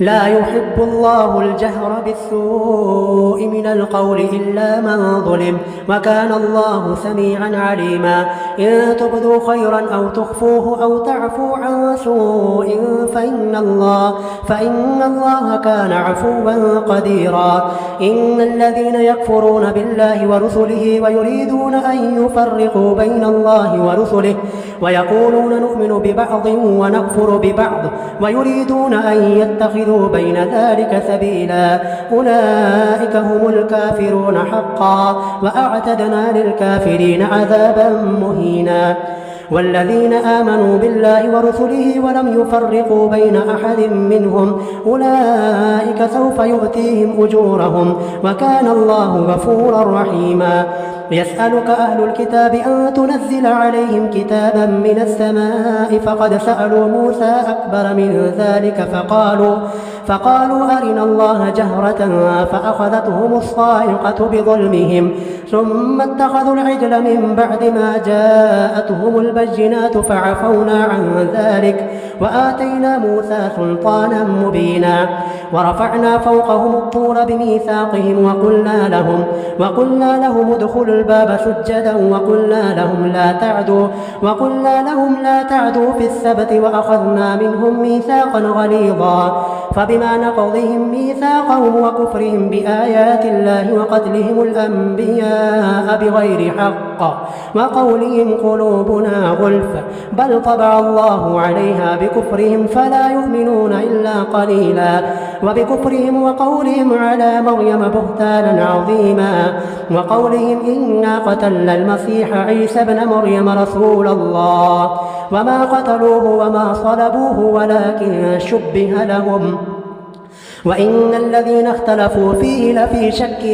لا يحب الله الجهر بالسوء من القول إلا من ظلم، وكان الله سميعا عليما. إن تبدوا خيرا أو تخفوه أو تعفوا عن سوء فإن الله كان عفوا قديرا. إن الذين يكفرون بالله ورسله ويريدون أن يفرقوا بين الله ورسله ويقولون نؤمن ببعض ونكفر ببعض ويريدون أن يتخذوا بين ذلك سبيلا، أولئك هم الكافرون حقا، وأعتدنا للكافرين عذابا مهينا. والذين آمنوا بالله ورسله ولم يفرقوا بين أحد منهم أولئك سوف يؤتيهم أجورهم، وكان الله غفورا رحيما. يسألك أهل الكتاب أن تنزل عليهم كتابا من السماء، فقد سألوا موسى أكبر من ذلك فقالوا أرنا الله جهرة فأخذتهم الصاعقة بظلمهم، ثم اتخذوا العجل من بعد ما جاءتهم البينات فعفونا عن ذلك وآتينا موسى سلطانا مبينا. ورفعنا فوقهم الطور بميثاقهم وقلنا لهم ادخلوا الباب سجدا وقلنا لهم لا تعدوا في السبت، وأخذنا منهم ميثاقا غليظا. فبما نقضهم ميثاقهم وكفرهم بآيات الله وقتلهم الأنبياء بغير حق وقولهم قلوبنا غلف بل طبع الله عليها بكفرهم فلا يؤمنون إلا قليلا، وبكفرهم وقولهم على مريم بهتانا عظيما، وقولهم إنا قتلنا المسيح عيسى ابن مريم رسول الله وما قتلوه وما صلبوه ولكن شبه لهم، وإن الذين اختلفوا فيه لفي شك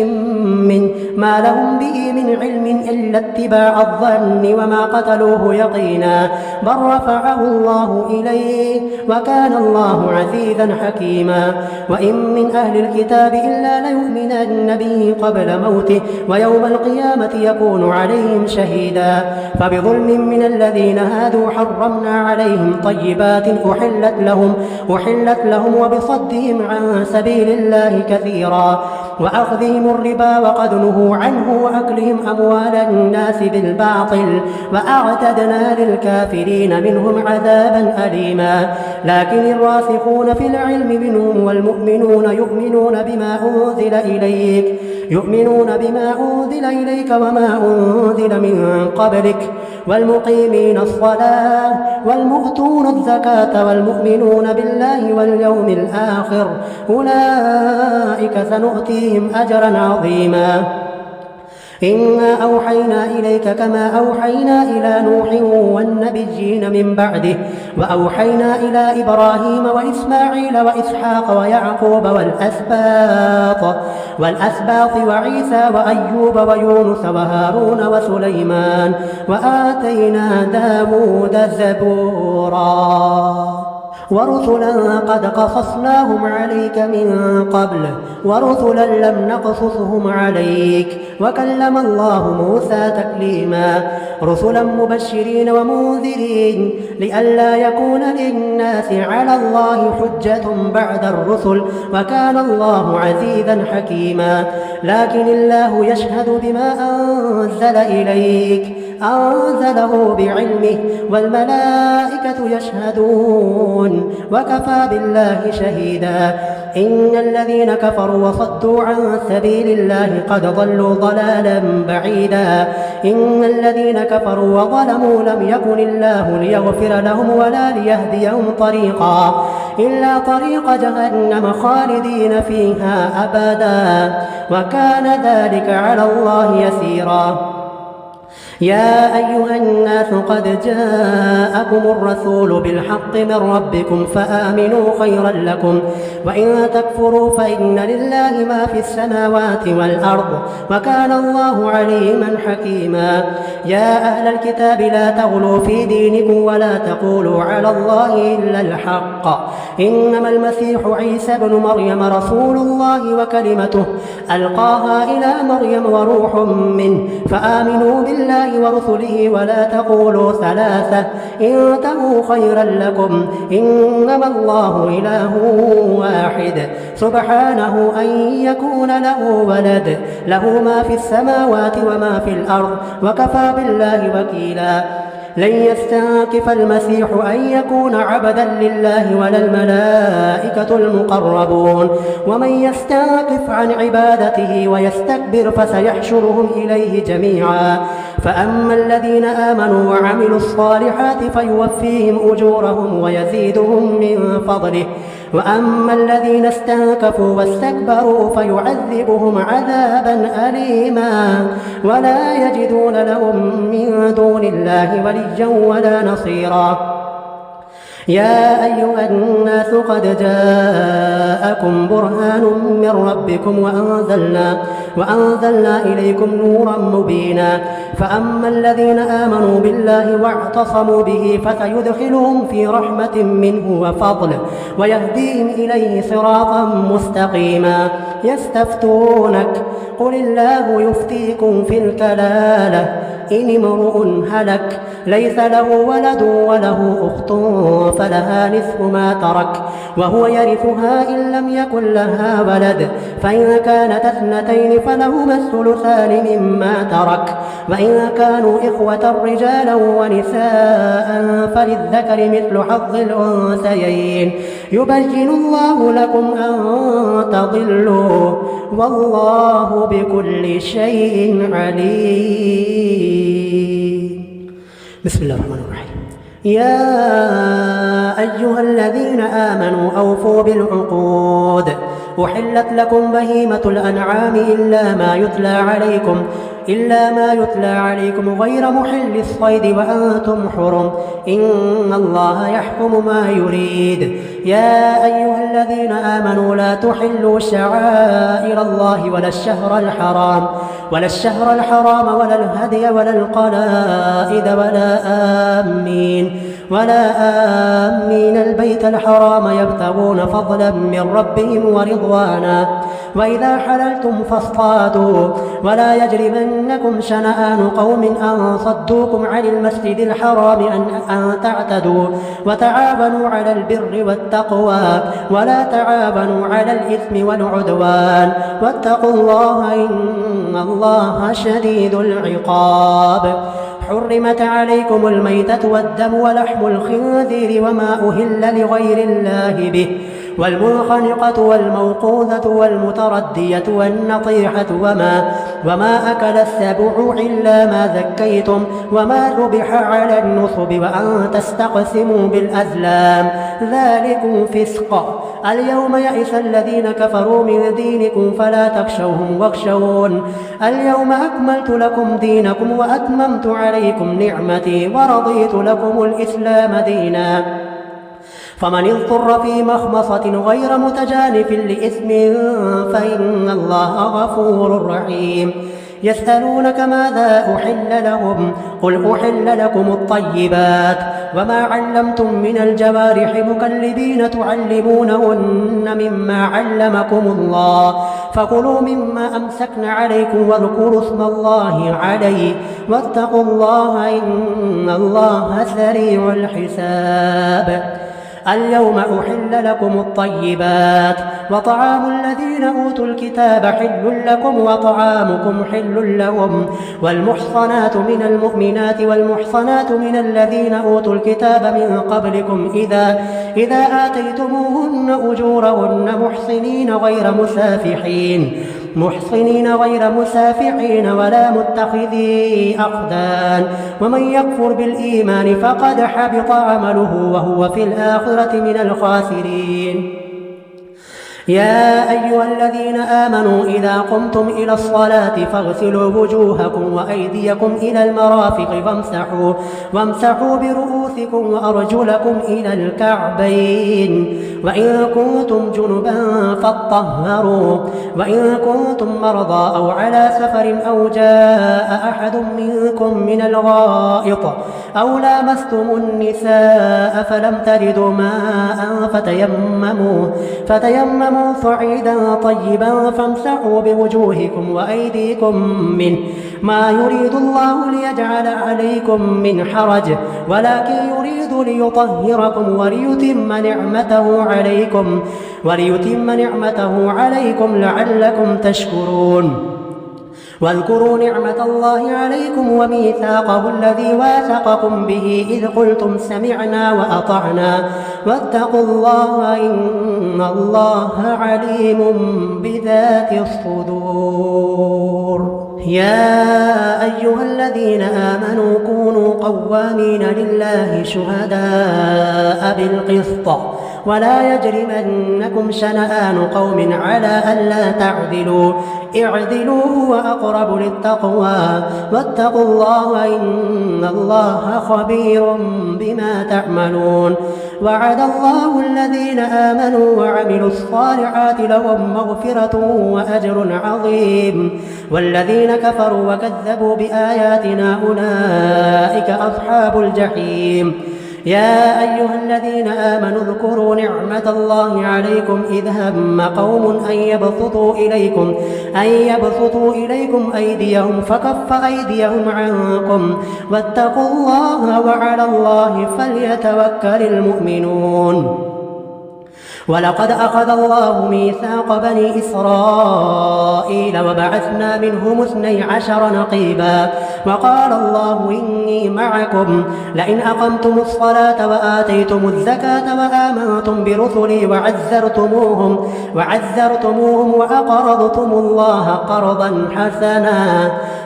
من ما لهم به من علم إلا اتباع الظن وما قتلوه يقينا، بل رفعه الله إليه وكان الله عزيزا حكيما. وإن من أهل الكتاب إلا ليؤمنن به قبل موته ويوم القيامة يكون عليهم شهيدا. فبظلم من الذين هادوا حرمنا عليهم طيبات أحلت لهم وبصدهم عن سبيل الله كثيرا، وأخذهم الربا وقد نهوا عنه وأكلهم أموال الناس بالباطل، وأعتدنا للكافرين منهم عذابا أليما. لكن الراسخون في العلم منهم والمؤمنون يؤمنون بما أنزل إليك وما أنزل من قبلك والمقيمين الصلاة والمؤتون الزكاة والمؤمنون بالله واليوم الآخر أولئك سنؤتيهم أجرا عظيما. إنا أوحينا إليك كما أوحينا إلى نوح والنبيين من بعده، وأوحينا إلى إبراهيم وإسماعيل وإسحاق ويعقوب والأسباط وعيسى وأيوب ويونس وهارون وسليمان، وآتينا داود زبورا. ورسلا قد قصصناهم عليك من قبل ورسلا لم نقصصهم عليك، وكلم الله موسى تكليما. رسلا مبشرين ومنذرين لئلا يكون للناس على الله حجة بعد الرسل، وكان الله عزيزا حكيما. لكن الله يشهد بما أنزل إليك أنزله بعلمه والملائكة يشهدون وكفى بالله شهيدا. إن الذين كفروا وصدوا عن سبيل الله قد ضلوا ضلالا بعيدا. إن الذين كفروا وظلموا لم يكن الله ليغفر لهم ولا ليهديهم طريقا إلا طريق جهنم خالدين فيها أبدا، وكان ذلك على الله يسيرا. يا أيها الناس قد جاءكم الرسول بالحق من ربكم فآمنوا خيرا لكم، وإن تكفروا فإن لله ما في السماوات والأرض وكان الله عليما حكيما. يا أهل الكتاب لا تغلوا في دينكم ولا تقولوا على الله إلا الحق، إنما المسيح عيسى ابن مريم رسول الله وكلمته ألقاها إلى مريم وروح منه، فآمنوا بالله ورسله ولا تقولوا ثلاثة انتهوا خيرا لكم، إنما الله إله واحد واحد سبحانه أن يكون له ولد له ما في السماوات وما في الأرض وكفى بالله وكيلا لن يستنكف المسيح أن يكون عبدا لله ولا الملائكة المقربون ومن يستنكف عن عبادته ويستكبر فسيحشرهم إليه جميعا فأما الذين آمنوا وعملوا الصالحات فيوفيهم أجورهم ويزيدهم من فضله وأما الذين استنكفوا واستكبروا فيعذبهم عذابا أليما ولا يجدون لهم من دون الله وليا ولا نصيرا يا أيها الناس قد جاءكم برهان من ربكم وأنزلنا إليكم نورا مبينا فأما الذين آمنوا بالله واعتصموا به فسيدخلهم في رحمة منه وفضل ويهديهم إليه صراطا مستقيما يستفتونك قل الله يفتيكم في الكلالة إن امرؤ هلك ليس له ولد وله أخت فلها نصف ما ترك وهو يرثها إن لم يكن لها ولد فإن كانت اثنتين فلهما الثلثان مما ترك وإن كانوا إخوة رجالا ونساء فللذكر مثل حظ الأنثيين يبين الله لكم أن تضلوا والله بكل شيء عليم. بسم الله الرحمن الرحيم. يا أيها الذين آمنوا أوفوا بالعقود أحلت لكم بهيمة الأنعام إلا ما يتلى عليكم غير محل الصيد وأنتم حرم إن الله يحكم ما يريد. يا أيها الذين آمنوا لا تحلوا شعائر الله ولا الشهر الحرام ولا الهدي ولا القلائد ولا آمين البيت الحرام يبتغون فضلا من ربهم ورضوانا وإذا حللتم فاصطادوا ولا يجرمنكم شنآن قوم أن صدوكم عن المسجد الحرام أن تعتدوا وتعاونوا على البر والتقوى ولا تعاونوا على الإثم والعدوان واتقوا الله إن الله شديد العقاب. حرمت عليكم الميتة والدم ولحم الخنزير وما أهل لغير الله به والمنخنقة والموقوذة والمتردية والنطيحة وما أكل السبع إلا ما ذكيتم وما ذبح على النصب وأن تستقسموا بالأزلام ذلكم فسق. اليوم يئس الذين كفروا من دينكم فلا تخشوهم واخشون اليوم أكملت لكم دينكم وأتممت عليكم نعمتي ورضيت لكم الإسلام دينا فمن اضطر في مخمصة غير متجانف لإثم فإن الله غفور رحيم. يسألونك ماذا أحل لهم قل أحل لكم الطيبات وما علمتم من الجوارح مكلبين تعلمونهن مما علمكم الله فكلوا مما أمسكن عليكم واذكروا اسم الله عليه واتقوا الله إن الله سريع الحساب. اليوم أحل لكم الطيبات وطعام الذين أوتوا الكتاب حل لكم وطعامكم حل لهم والمحصنات من المؤمنات والمحصنات من الذين أوتوا الكتاب من قبلكم إذا آتيتموهن أجورهن محصنين غير مسافحين ولا متخذي أخدان ومن يكفر بالإيمان فقد حبط عمله وهو في الآخرة من الخاسرين. يا أيها الذين آمنوا إذا قمتم إلى الصلاة فاغسلوا وجوهكم وأيديكم إلى المرافق وامسحوا برؤوسكم وأرجلكم إلى الكعبين وإن كنتم جنبا فاطهروا وإن كنتم مرضى أو على سفر أو جاء أحد منكم من الغائط أو لامستم النساء فلم تجدوا ماء فتيمموا اعلموا صعيدا طيبا فامسحوا بوجوهكم وأيديكم منه ما يريد الله ليجعل عليكم من حرج ولكن يريد ليطهركم وليتم نعمته عليكم لعلكم تشكرون واذكروا نعمة الله عليكم وميثاقه الذي واثقكم به إذ قلتم سمعنا وأطعنا واتقوا الله إن الله عليم بذات الصدور. يا أيها الذين آمنوا كونوا قوامين لله شهداء بالقسط ولا يجرمنكم شنآن قوم على ألا تعدلوا اعدلوا هو أقرب للتقوى واتقوا الله إن الله خبير بما تعملون. وعد الله الذين آمنوا وعملوا الصالحات لهم مغفرة وأجر عظيم والذين كفروا وكذبوا بآياتنا أولئك أصحاب الجحيم. يا أيها الذين آمنوا اذكروا نعمة الله عليكم إذ هم قوم أن يبسطوا إليكم أيديهم فكف أيديهم عنكم واتقوا الله وعلى الله فليتوكل المؤمنون. ولقد أخذ الله ميثاق بني إسرائيل وبعثنا منهم 12 نقيبا وقال الله إني معكم لئن أقمتم الصلاة وآتيتم الزكاة وآمنتم برسلي وعزرتموهم وأقرضتم الله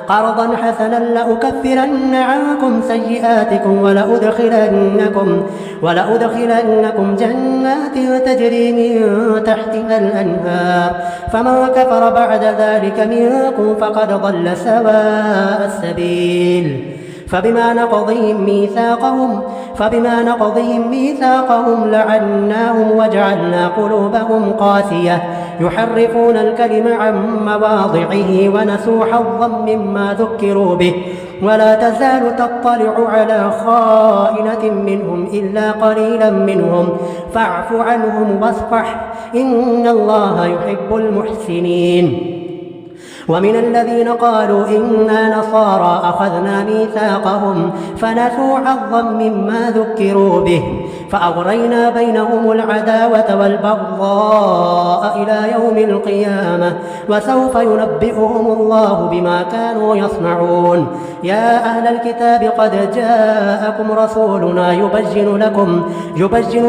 قرضا حسنا لأكفرن عنكم سيئاتكم ولأدخلنكم جنات تجري من تحتها الأنهار فمن كفر بعد ذلك منكم فقد ضل سواء السبيل. فبما نقضهم ميثاقهم لعناهم وجعلنا قلوبهم قاسية يحرفون الكلم عن مواضعه ونسوا حظا مما ذكروا به ولا تزال تطلع على خائنة منهم إلا قليلا منهم فاعف عنهم واصفح إن الله يحب المحسنين. ومن الذين قالوا إنا نصارى أخذنا ميثاقهم فنسوا حظا مما ذكروا به فأغرينا بينهم العداوة والبغضاء إلى يوم القيامة وسوف ينبئهم الله بما كانوا يصنعون. يا أهل الكتاب قد جاءكم رسولنا يبين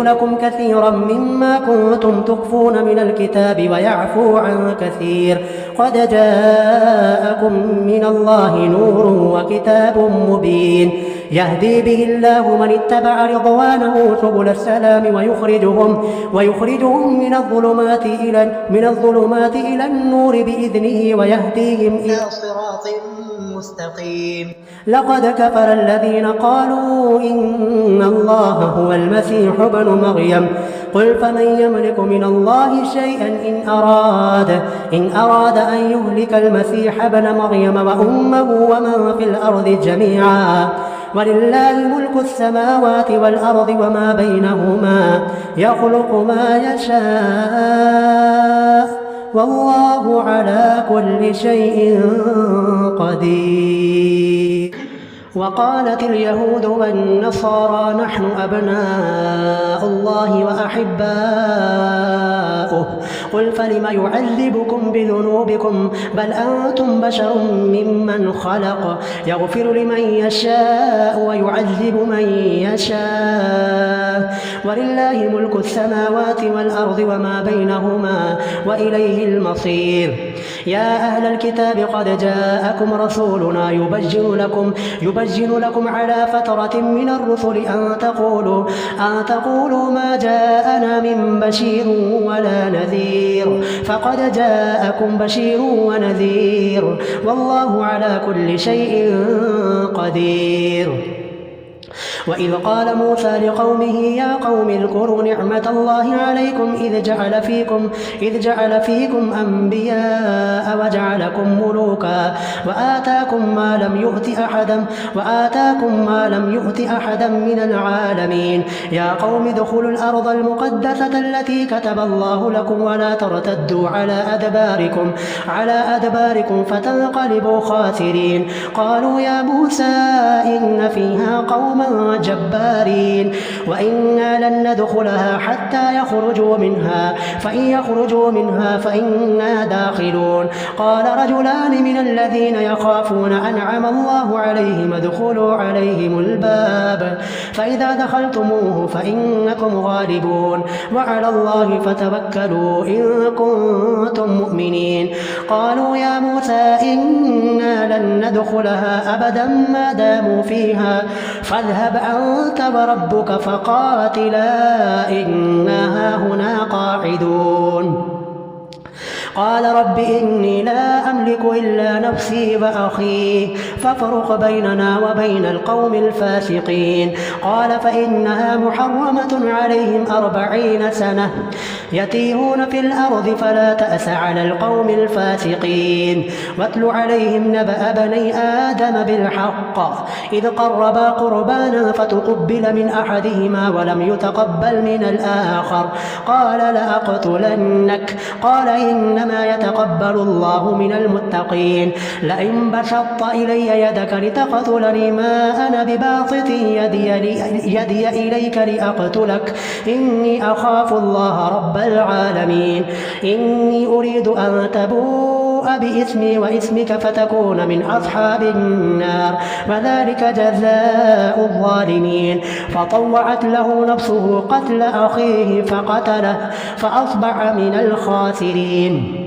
لكم كثيرا مما كنتم تخفون من الكتاب ويعفو عن كثير قد جاءكم من الله نور وكتاب مبين يهدي به الله من اتبع رضوانه سبل السلام ويخرجهم من الظلمات إلى النور بإذنه ويهديهم إلى صراط مستقيم. لقد كفر الذين قالوا إن الله هو المسيح ابن مريم قل فمن يملك من الله شيئا إن أراد أن يهلك المسيح ابن مريم وأمه ومن في الأرض جميعا ولله ملك السماوات والأرض وما بينهما يخلق ما يشاء والله على كل شيء قدير. وقالت اليهود والنصارى نحن أبناء الله وأحباؤه قل فلم يعذبكم بذنوبكم بل أنتم بشر ممن خلق يغفر لمن يشاء ويعذب من يشاء ولله ملك السماوات والأرض وما بينهما وإليه المصير. يا أهل الكتاب قد جاءكم رسولنا يبين لكم على فترة من الرسل أن تقولوا ما جاءنا من بشير ولا نذير فقد جاءكم بشير ونذير والله على كل شيء قدير. وإذ قال موسى لقومه يا قوم اذكروا نعمة الله عليكم إذ جعل فيكم أنبياء وجعلكم ملوكا وآتاكم ما لم يؤت أحدا من العالمين يا قوم ادخلوا الأرض المقدسة التي كتب الله لكم ولا ترتدوا على أدباركم فتنقلبوا خاسرين قالوا يا موسى إن فيها قوما جبارين وإنا لن ندخلها حتى يخرجوا منها فإن يخرجوا منها فإنا داخلون قال رجلان من الذين يخافون أنعم الله عليهم ادخلوا عليهم الباب فإذا دخلتموه فإنكم غالبون وعلى الله فتوكلوا إن كنتم مؤمنين قالوا يا موسى إنا لن ندخلها أبدا ما داموا فيها فاذهب أنت وربك فقاتلا إنا هاهنا قاعدون قال رب إني لا أملك إلا نفسي وأخي فافرق بيننا وبين القوم الفاسقين قال فإنها محرمة عليهم 40 سنة يتيهون في الأرض فلا تأس على القوم الفاسقين واتل عليهم نبأ بني آدم بالحق إذ قربا قربانا فتقبل من أحدهما ولم يتقبل من الآخر قال لأقتلنك قال إنما يتقبل الله من المتقين لئن بسطت إلي يدك لتقتلني ما أنا بباسط يدي إليك لأقتلك إني أخاف الله رب العالمين إني أريد أن تبوء بإثمي وإثمك فتكون من أصحاب النار وذلك جزاء الظالمين فطوعت له نفسه قتل أخيه فقتله فأصبح من الخاسرين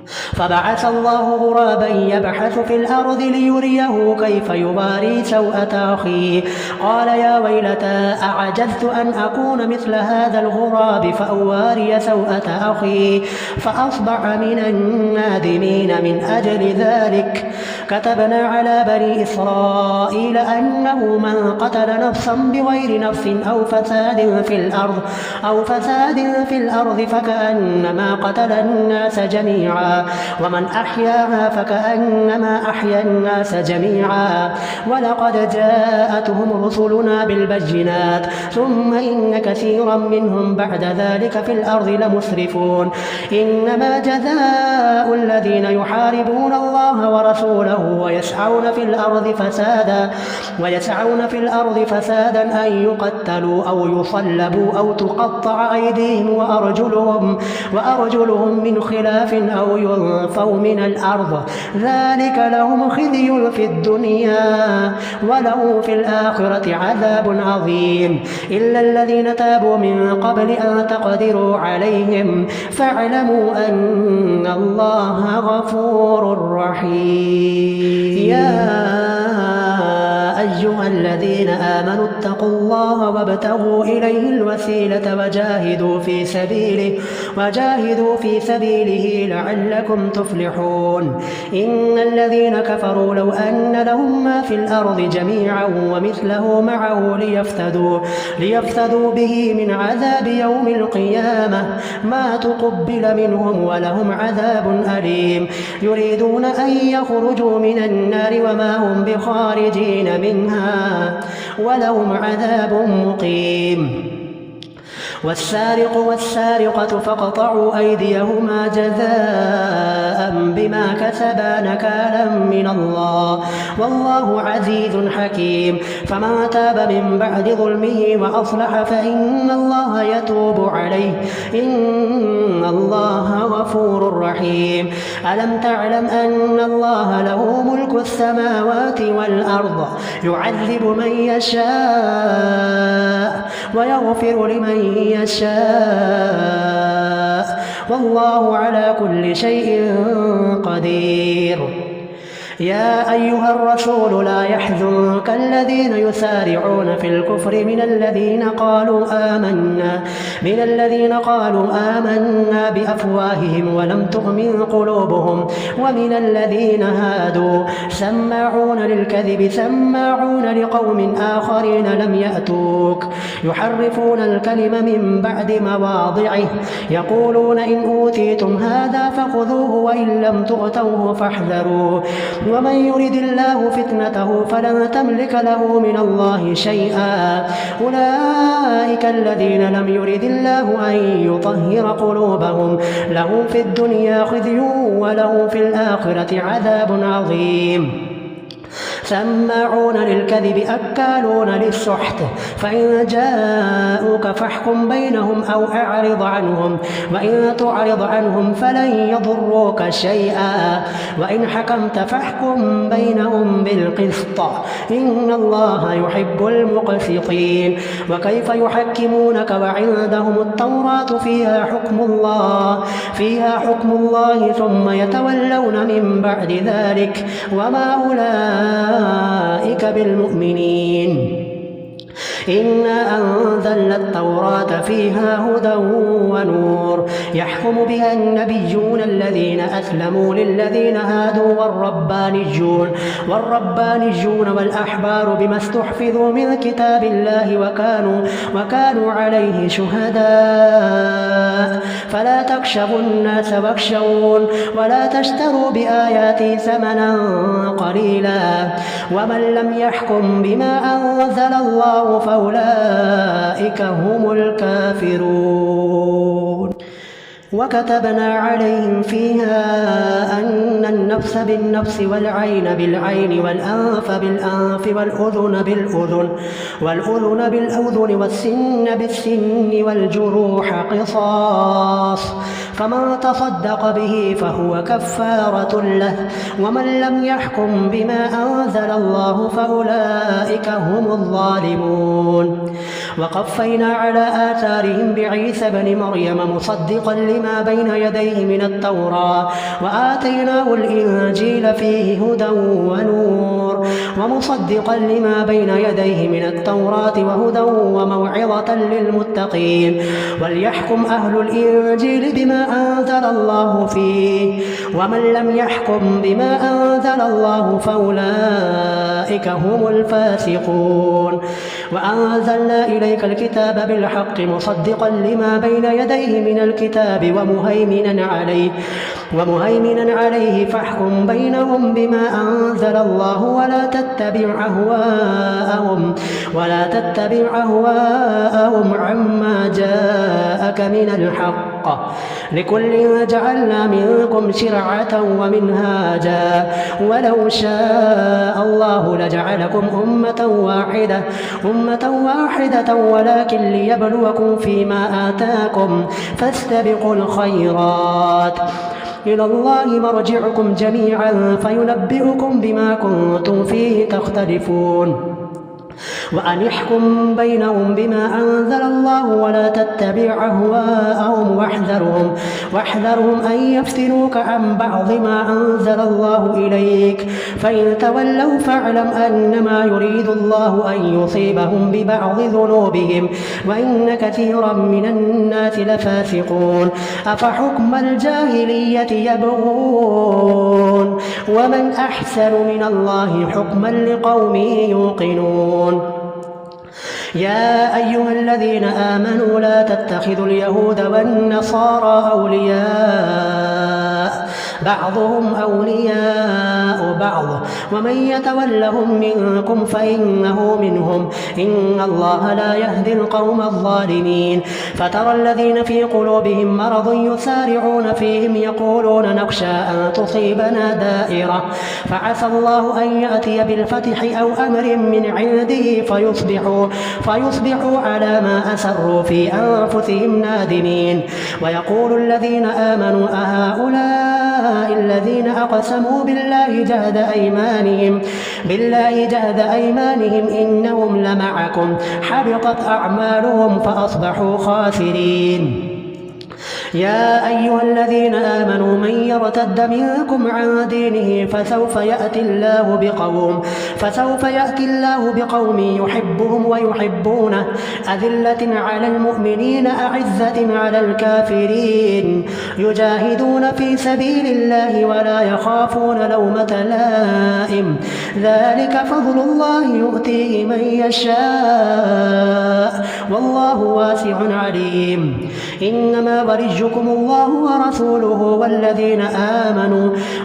فبعث الله غرابا يبحث في الأرض ليريه كيف يواري سوءة أخيه قال يا ويلتى أعجزت أن أكون مثل هذا الغراب فأواري سوءة أخي فأصبح من النادمين من أجل ذلك كتبنا على بني إسرائيل أنه من قتل نفسا بغير نفس أو فساد في الأرض فكأنما قتل الناس جميعا ومن أحياها فكأنما أحيا الناس جميعا ولقد جاءتهم رسلنا بالبينات ثم إن كثيرا منهم بعد ذلك في الأرض لمسرفون إنما جزاء الذين يحاربون الله ورسوله ويسعون في الأرض فسادا أن يقتلوا أو يصلبوا أو تقطع أيديهم وأرجلهم من خلاف أو ينفوا من الأرض ذلك لهم خزي في الدنيا ولهم في الآخرة عذاب عظيم إلا الذين تابوا من قبل أن تقدروا عليهم فاعلموا أن الله غفور رحيم يا أيها الذين آمنوا اتقوا الله وابتغوا إليه الوسيلة وجاهدوا في سبيله لعلكم تفلحون إن الذين كفروا لو أن لهم ما في الأرض جميعا ومثله معه ليفتدوا به من عذاب يوم القيامة ما تقبل منهم ولهم عذاب أليم يريدون أن يخرجوا من النار وما هم بخارجين منها ولهم عذاب مقيم والسارق والسارقة فاقطعوا أيديهما جزاء بما كسبا نكالا من الله والله عزيز حكيم فمن تاب من بعد ظلمه وأصلح فإن الله يتوب عليه إن الله غفور رحيم ألم تعلم أن الله له ملك السماوات والأرض يعذب من يشاء ويغفر لمن يشاء والله على كل شيء قدير يا أيها الرسول لا يحزنك الذين يسارعون في الكفر من الذين قالوا آمنا بأفواههم ولم تؤمن قلوبهم ومن الذين هادوا سماعون للكذب سماعون لقوم آخرين لم يأتوك يحرفون الكلم من بعد مواضعه يقولون إن أوتيتم هذا فخذوه وإن لم تؤتوه فاحذروا ومن يرد الله فتنته فلن تملك له من الله شيئا أولئك الذين لم يرد الله أن يطهر قلوبهم لهم في الدنيا خزي ولهم في الآخرة عذاب عظيم سماعون للكذب أكالون للسحت فإن جاءوك فاحكم بينهم أو أعرض عنهم وإن تعرض عنهم فلن يضروك شيئا وإن حكمت فاحكم بينهم بالقسط إن الله يحب المقسطين وكيف يحكمونك وعندهم التوراة فيها حكم الله ثم يتولون من بعد ذلك وما أولئك بالمؤمنين إنا أنزلنا التوراة فيها هدى ونور يحكم بها النبيون الذين أسلموا للذين هادوا والربانيون والأحبار بما استحفظوا من كتاب الله وكانوا عليه شهداء فلا تخشوا الناس واخشون ولا تشتروا بآياتي ثمنا قليلا ومن لم يحكم بما أنزل الله فأولئك هم الكافرون وكتبنا عليهم فيها أن النفس بالنفس والعين بالعين والأنف بالأنف والأذن بالأذن والسن بالسن والجروح قصاص فمن تصدق به فهو كفارة له ومن لم يحكم بما أنزل الله فأولئك هم الظالمون وقفينا على آثارهم بعيسى بن مريم مصدقا لما بين يديه من التوراة وآتيناه الإنجيل فيه هدى ونور ومصدقا لما بين يديه من التوراة وهدى وموعظة للمتقين وليحكم أهل الإنجيل بما أنزل الله فيه ومن لم يحكم بما أنزل الله فأولئك هم الفاسقون وأنزلنا إليك الكتاب بالحق مصدقا لما بين يديه من الكتاب ومهيمنا عليه فاحكم بينهم بما أنزل الله ولا تتبع أهواءهم عما جاءك من الحق لكل جعلنا منكم شرعة ومنهاجا ولو شاء الله لجعلكم أمة واحدة ولكن ليبلوكم فيما آتاكم فاستبقوا الخيرات إلى الله مرجعكم جميعا فينبئكم بما كنتم فيه تختلفون وأن يحكم بينهم بما أنزل الله ولا تتبع أهواءهم واحذرهم أن يفتنوك عن بعض ما أنزل الله إليك فإن تولوا فاعلم أنما يريد الله أن يصيبهم ببعض ذنوبهم وإن كثيرا من الناس لفاسقون أفحكم الجاهلية يبغون ومن أحسن من الله حكما لقوم يوقنون يا أيها الذين آمنوا لا تتخذوا اليهود والنصارى أولياء بعضهم أولياء بعض ومن يتولهم منكم فإنه منهم إن الله لا يهدي القوم الظالمين فترى الذين في قلوبهم مرض يسارعون فيهم يقولون نخشى أن تصيبنا دائرة فعسى الله أن يأتي بالفتح أو أمر من عنده فيصبحوا على ما أسروا في أنفسهم نادمين ويقول الذين آمنوا أهؤلاء الذين أقسموا بالله جهد أيمانهم إنهم لمعكم حبطت أعمالهم فأصبحوا خاسرين يا أيها الذين آمنوا من يرتد منكم عن دينه فسوف يأتي الله بقوم يحبهم ويحبونه أذلة على المؤمنين أعزة على الكافرين يجاهدون في سبيل الله ولا يخافون لومة لائم ذلك فضل الله يؤتيه من يشاء والله واسع عليم إنما وليكم الله ورسوله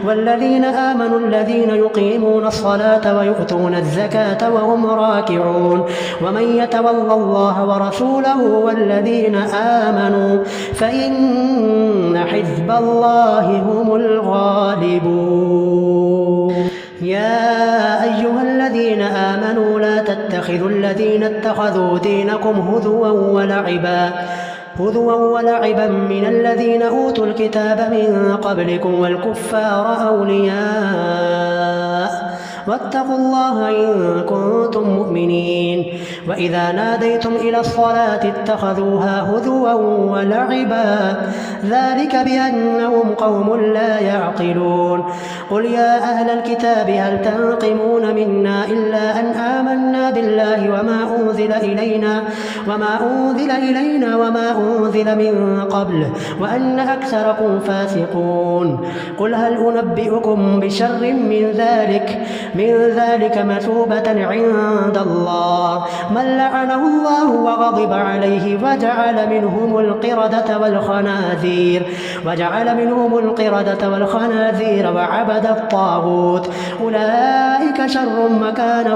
والذين آمنوا الذين يقيمون الصلاة ويؤتون الزكاة وهم راكعون ومن يتول الله ورسوله والذين آمنوا فإن حزب الله هم الغالبون يا أيها الذين آمنوا لا تتخذوا الذين اتخذوا دينكم هزوا ولعبا من الذين أوتوا الكتاب من قبلكم والكفار أولياء واتقوا الله إن كنتم مؤمنين وإذا ناديتم إلى الصلاة اتخذوها هزوا ولعبا ذلك بأنهم قوم لا يعقلون قل يا أهل الكتاب هل تنقمون منا إلا أن آمنا بالله وما أنزل إلينا وما أنزل من قبل وأن أكثركم فاسقون قل هل أنبئكم بشر من ذلك مثوبة عند الله من لعنه الله وغضب عليه وجعل منهم القردة والخنازير وعبد الطاغوت أولئك شر مكانا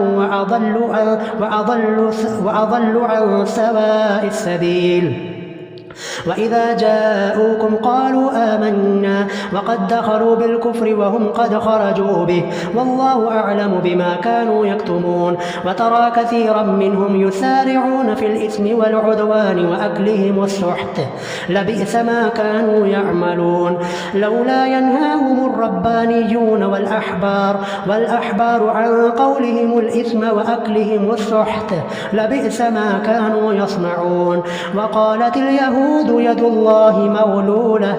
وأضل عن سواء السبيل وإذا جاءوكم قالوا آمنا وقد دخلوا بالكفر وهم قد خرجوا به والله أعلم بما كانوا يكتمون وترى كثيرا منهم يسارعون في الإثم والعدوان وأكلهم السحت لبئس ما كانوا يعملون لولا ينهاهم الربانيون والأحبار عن قولهم الإثم وأكلهم السحت لبئس ما كانوا يصنعون وقالت اليهود يد الله مغلولة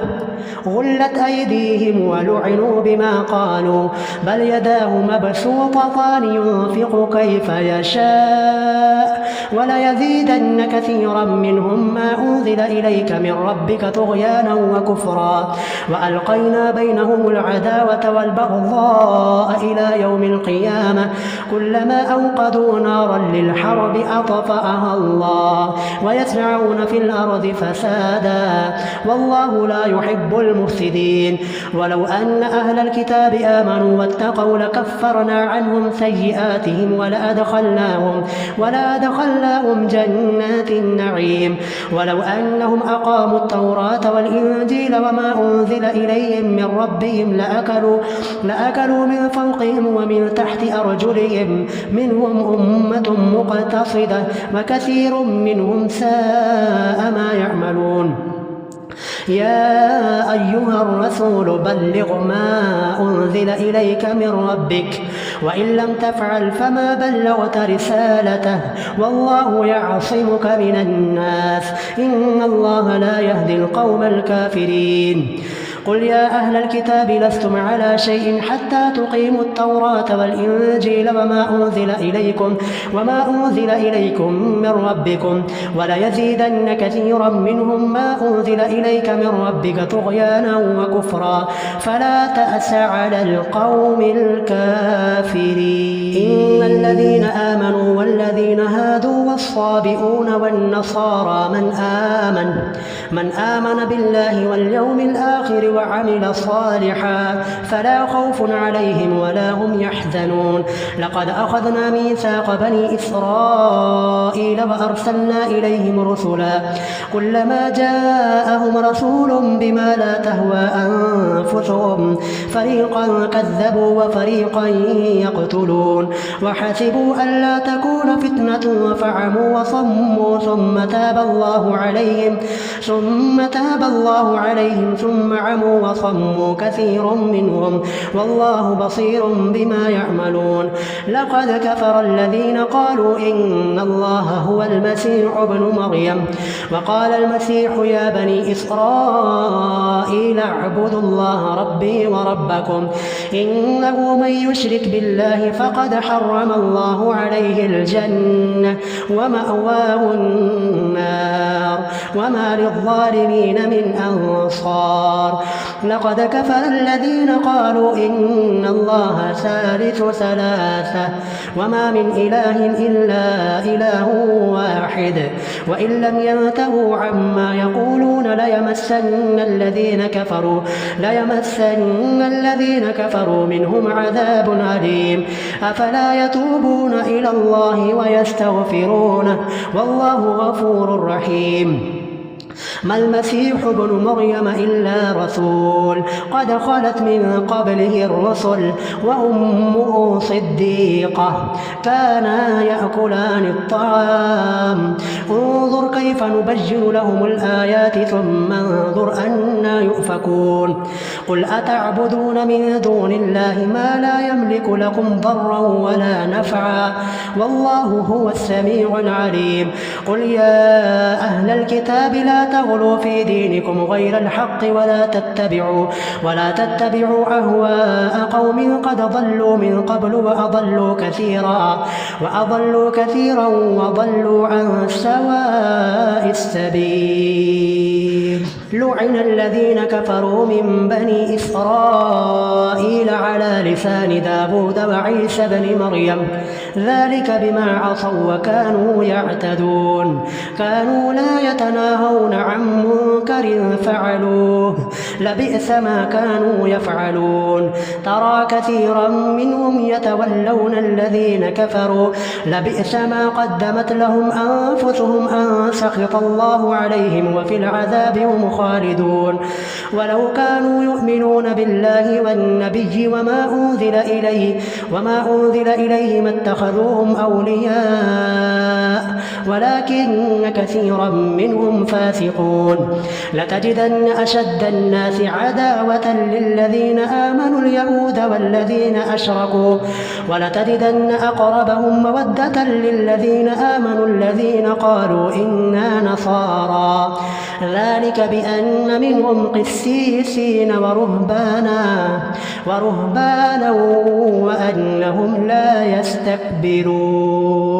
غلت أيديهم ولعنوا بما قالوا بل يداه مبسوطتان ينفق كيف يشاء وليزيدن كثيرا منهم ما أنزل إليك من ربك طغيانا وكفرا وألقينا بينهم العداوة والبغضاء إلى يوم القيامة كلما أوقدوا نارا للحرب أطفأها الله ويسعون في الأرض فسادا والله لا يحب المفسدين ولو أن أهل الكتاب آمنوا واتقوا لكفرنا عنهم سيئاتهم ولأدخلناهم جنات النعيم ولو أنهم أقاموا التوراة والإنجيل وما أنزل إليهم من ربهم لأكلوا من فوقهم ومن تحت أرجلهم منهم أمة مقتصدة وكثير منهم ساء ما يعملون يا أيها الرسول بلغ ما أنزل إليك من ربك وإن لم تفعل فما بلغت رسالته والله يعصمك من الناس إن الله لا يهدي القوم الكافرين قل يا أهل الكتاب لستم على شيء حتى تقيموا التوراة والإنجيل وما أنزل إليكم من ربكم وليزيدن كثيرا منهم ما أنزل إليك من ربك طغيانا وكفرا فلا تأس على القوم الكافرين إن الذين آمنوا والذين هادوا والصابئون والنصارى من آمن بالله واليوم الآخر وعمل صالحا فلا خوف عليهم ولا هم يحزنون لقد أخذنا ميثاق بني إسرائيل وأرسلنا إليهم رسلا كلما جاءهم رسول بما لا تهوى أنفسهم فريقا كذبوا وفريقا يقتلون وحسبوا ألا تكون فتنة وفعموا وصموا ثم تاب الله عليهم ثم عموا عموا وصموا كثير منهم والله بصير بما يعملون. لقد كفر الذين قالوا إن الله هو المسيح ابن مريم وقال المسيح يا بني إسرائيل اعبدوا الله ربي وربكم إنه من يشرك بالله فقد حرم الله عليه الجنة ومأواه النار وما للظالمين من أنصار. لقد كفر الذين قالوا إن الله ثالث ثلاثة وما من إله إلا إله واحد وإن لم ينتهوا عما يقولون ليمسن الذين كفروا منهم عذاب أليم. أفلا يتوبون إلى الله ويستغفرونه والله غفور رحيم. ما المسيح ابن مريم إلا رسول قد خلت من قبله الرسل وأمه صديقة كانا يأكلان الطعام انظر كيف نبين لهم الآيات ثم انظر أنى يؤفكون. قل أتعبدون من دون الله ما لا يملك لكم ضرا ولا نفعا والله هو السميع العليم. قل يا أهل الكتاب لا تغلوا في دينكم غير الحق ولا تتبعوا أهواء قوم قد ضلوا من قبل وأضلوا كثيرا وضلوا عن سواء السبيل. لعن الذين كفروا من بني إسرائيل على لسان داود وعيسى بن مريم ذلك بما عصوا وكانوا يعتدون. كانوا لا يتناهون عن منكر فعلوه لبئس ما كانوا يفعلون. ترى كثيرا منهم يتولون الذين كفروا لبئس ما قدمت لهم أنفسهم أن سخط الله عليهم وفي العذاب هم خالدون. ولو كانوا يؤمنون بالله والنبي وما أنزل إليه ما اتخذوهم أولياء ولكن كثيرا منهم فاسقون. لتجدن أشد الناس عداوة للذين آمنوا اليهود والذين أشركوا ولتجدن أقربهم مودة للذين آمنوا الذين قالوا إنا نصارى ذلك بأن منهم قسيسين ورهبانا وأنهم لا يستكبرون.